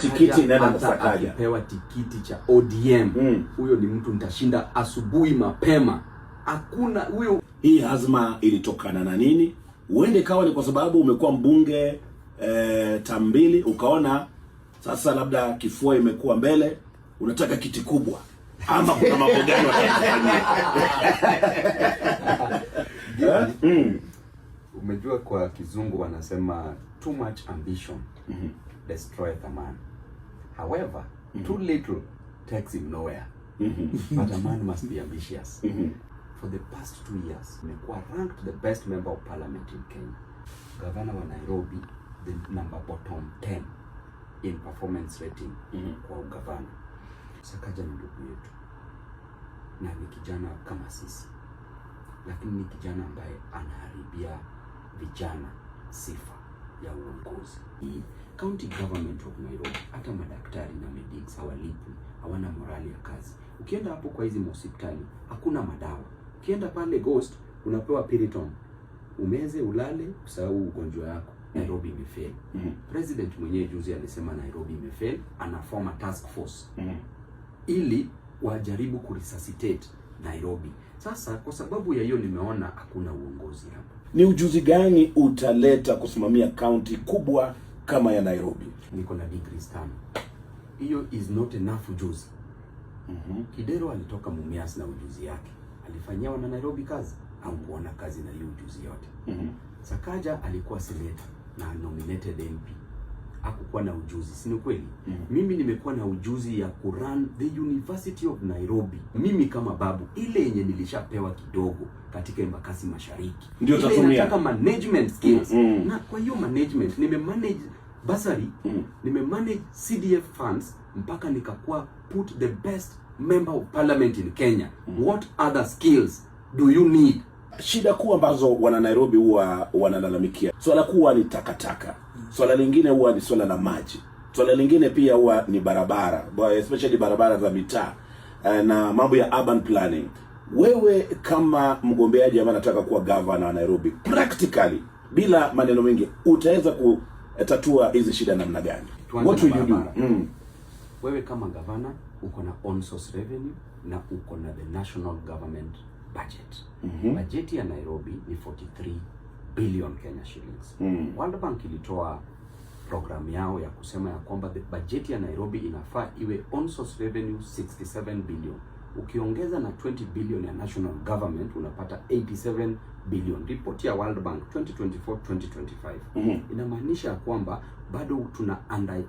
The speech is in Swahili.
tikiti inaenda na Sakaja. Akipewa tikiti cha ODM, huyo ni mtu nitashinda asubuhi mapema. Hakuna huyo. Hii hazma ilitokana na nini? Uende kawa ni kwa sababu umekuwa mbunge tambili, ukaona sasa labda kifua imekuwa mbele, unataka kiti kubwa, ama kuna mambo gani watakufanyia? Umejua kwa kizungu wanasema too much ambition destroyeth a man. However, too little takes him nowhere. But a man must be ambitious. For the past 2 years, nimekuwa ranked the best member of parliament in Kenya. Governor wa Nairobi, the number bottom 10 in performance rating kwa ugavana. Sakaja ni ndugu yetu, na ni kijana kama sisi, lakini ni kijana ambaye anaharibia vijana sifa ya uongozi. County government of Nairobi, hata madaktari na medics hawalipwi, hawana morali ya kazi. Ukienda hapo kwa hizi hospitali hakuna madawa. Ukienda pale Ghost unapewa Piriton, umeze ulale usahau ugonjwa yako. Nairobi imefail. President mwenyewe juzi alisema Nairobi imefail, anaform a task force ili wajaribu kuresuscitate Nairobi. Sasa kwa sababu ya hiyo nimeona hakuna uongozi hapa. Ni ujuzi gani utaleta kusimamia county kubwa kama ya Nairobi? Niko na degrees 5. Hiyo is not enough ujuzi. Kidero alitoka Mumias na ujuzi yake. Alifanyia wana Nairobi kazi au kuona kazi na hiyo ujuzi yote. Sakaja alikuwa senator na nominated MP. Hakukuwa na ujuzi, si ni kweli? Mimi nimekuwa na ujuzi ya kurun the University of Nairobi. Mimi kama babu, ile yenye nilishapewa kidogo katika Embakasi Mashariki, ndio tatumia kama management skills. Na kwa hiyo management nimemanage bursary, nimemanage CDF funds, mpaka nikakuwa put the best member of parliament in Kenya. What other skills do you need? Shida kuu ambazo wana Nairobi huwa wanalalamikia, swala kuwa ni takataka, swala lingine huwa ni swala la maji, swala lingine pia huwa ni barabara, especially barabara za mitaa na mambo ya urban planning. Wewe kama mgombeaji ambaye anataka kuwa governor wa Nairobi, practically bila maneno mengi, utaweza kutatua hizi shida namna gani? What will you do? Wewe kama governor uko na on source revenue na uko na the national government budget. Bajeti ya Nairobi ni 43 billion Kenya shillings. World Bank ilitoa program yao ya kusema ya kwamba the budget ya Nairobi inafaa iwe on source revenue 67 billion. Ukiongeza na 20 billion ya national government unapata 87 billion. Report ya World Bank 2024-2025 inamaanisha kwamba bado tuna under